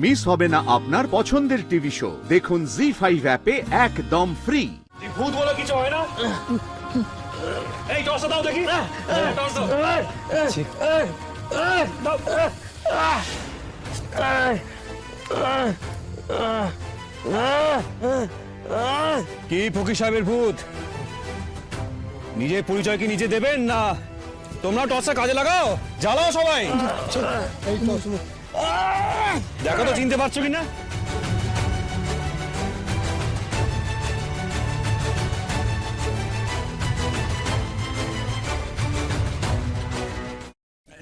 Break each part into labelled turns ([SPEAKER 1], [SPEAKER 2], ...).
[SPEAKER 1] Miss হবে না আপনার পছন্দের টিভি শো। দেখুন জি5 অ্যাপে একদম ফ্রি।
[SPEAKER 2] ভূত বলে কিছু হয় না। এই টর্চটা দাও দেখি, টর্চ দাও। কি ফকির সাহেবের ভূত, নিজের পরিচয় কি নিজে দেবেন না তোমরা টর্চটা কাজে লাগাও, জ্বালাও সবাই। দেখো তো চিনতে পারছো কিনা।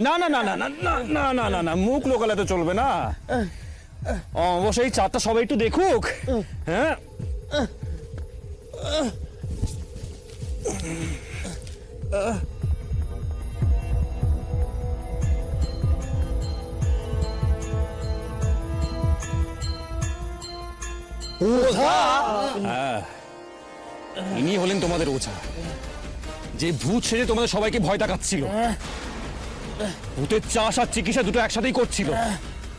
[SPEAKER 2] না না না না না না না না না না মুখ লোকালে তো চলবে না। অবশ্যই চারটা সবাই একটু দেখুক। হ্যাঁ ইনি হলেন তোমাদের ওঝা, যে ভূত সেজে তোমাদের সবাইকে ভয় দেখাচ্ছিল। ভূতের চাষ আর চিকিৎসা দুটো একসাথেই করছিল।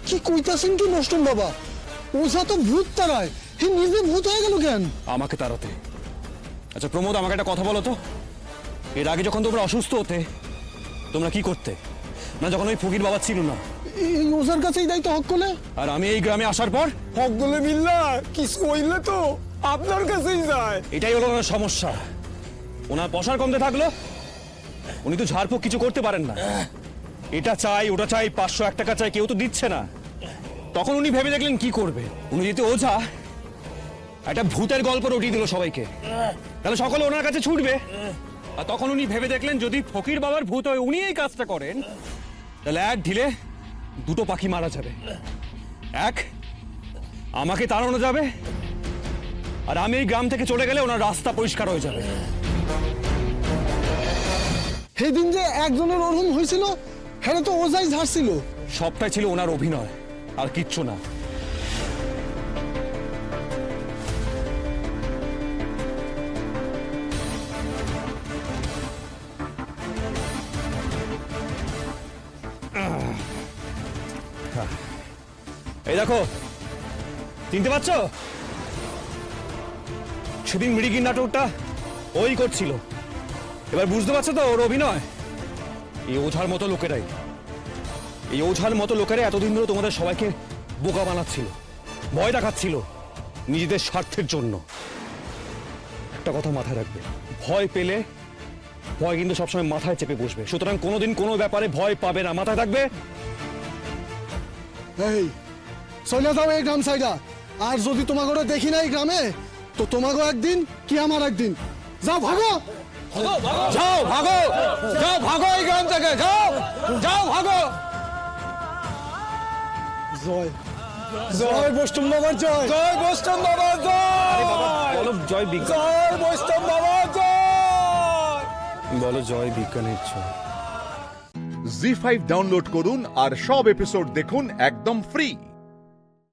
[SPEAKER 3] কি কইতাছেন কি নষ্টম বাবা? ওঝা তো ভূত তারায়, হে নিজে ভূত হয়ে গেল কেন?
[SPEAKER 2] আমাকে তাড়াতে। আচ্ছা প্রমোদ, আমাকে একটা কথা বলো তো, এর আগে যখন তোমরা অসুস্থ হতে তোমরা কি করতে? না যখন ওই ফকির বাবা ছিল না,
[SPEAKER 3] এই ওঝার কাছেই দায়িত্ব হক করলে।
[SPEAKER 2] আর আমি এই গ্রামে আসার পর
[SPEAKER 3] হক গলে মিল্লা কিছু হইলে তো আপনার কাছেই যায়।
[SPEAKER 2] এটাই হলো ওনার সমস্যা। ওনার পয়সার কমতে থাকলো, উনি তো ঝাড়ফুঁক কিছু করতে পারেন না। এটা চাই ওটা চাই, 501 টাকা চাই, কেউ তো দিচ্ছে না। তখন উনি ভেবে দেখলেন কি করবে। উনি যেহেতু ওঝা, একটা ভূতের গল্প রটিয়ে দিল সবাইকে, তাহলে সকলে ওনার কাছে ছুটবে। আর তখন উনি ভেবে দেখলেন যদি ফকির বাবার ভূত হয়ে উনি এই কাজটা করেন, তাহলে এক ঢিলে দুটো পাখি মারা যাবে। এক, আমাকে তাড়ানো যাবে, আর আমি এই গ্রাম থেকে চলে গেলে ওনার রাস্তা পরিষ্কার হয়ে যাবে।
[SPEAKER 3] সেদিন যে একজনের ওরকম হয়েছিল, হ্যাঁ তো ওঝাই ঝাড়ছিল।
[SPEAKER 2] সবটাই ছিল ওনার অভিনয়, আর কিচ্ছু না। এই দেখো, চিনতে পারছো? সেদিন মৃগীর নাটকটা ওই করছিল। এবার বুঝতে পারছো তো ওর অভিনয়? এই ওঝার মতো লোকেরাই, এই ওঝার মতো লোকেরা এতদিন ধরে তোমাদের সবাইকে বোকা বানাচ্ছিল, ভয় দেখাচ্ছিল নিজেদের স্বার্থের জন্য। একটা কথা মাথায় রাখবে, ভয় পেলে ভয় কিন্তু সবসময় মাথায় চেপে বসবে। সুতরাং কোনোদিন কোনো ব্যাপারে ভয় পাবে না, মাথায় থাকবে।
[SPEAKER 3] এই চলে যাও এই গ্রাম সাইডা। আর যদি তোমাকে দেখি না এই গ্রামে, তো তোমাকে একদিন কি আমার একদিন। যাও ভাগো,
[SPEAKER 2] যাও ভাগো, যাও ভাগো এই গ্রাম থেকে, যাও যাও ভাগো।
[SPEAKER 3] জয় জয় বৈষ্ণব বাবার জয়,
[SPEAKER 2] জয় বৈষ্ণব বাবা জয়। বলো জয় বিজ্ঞান,
[SPEAKER 3] জয় বৈষ্ণব বাবা জয়।
[SPEAKER 2] বলো জয় বিজ্ঞানের জয়।
[SPEAKER 1] জি5 ডাউনলোড করুন আর সব এপিসোড দেখুন একদম ফ্রি।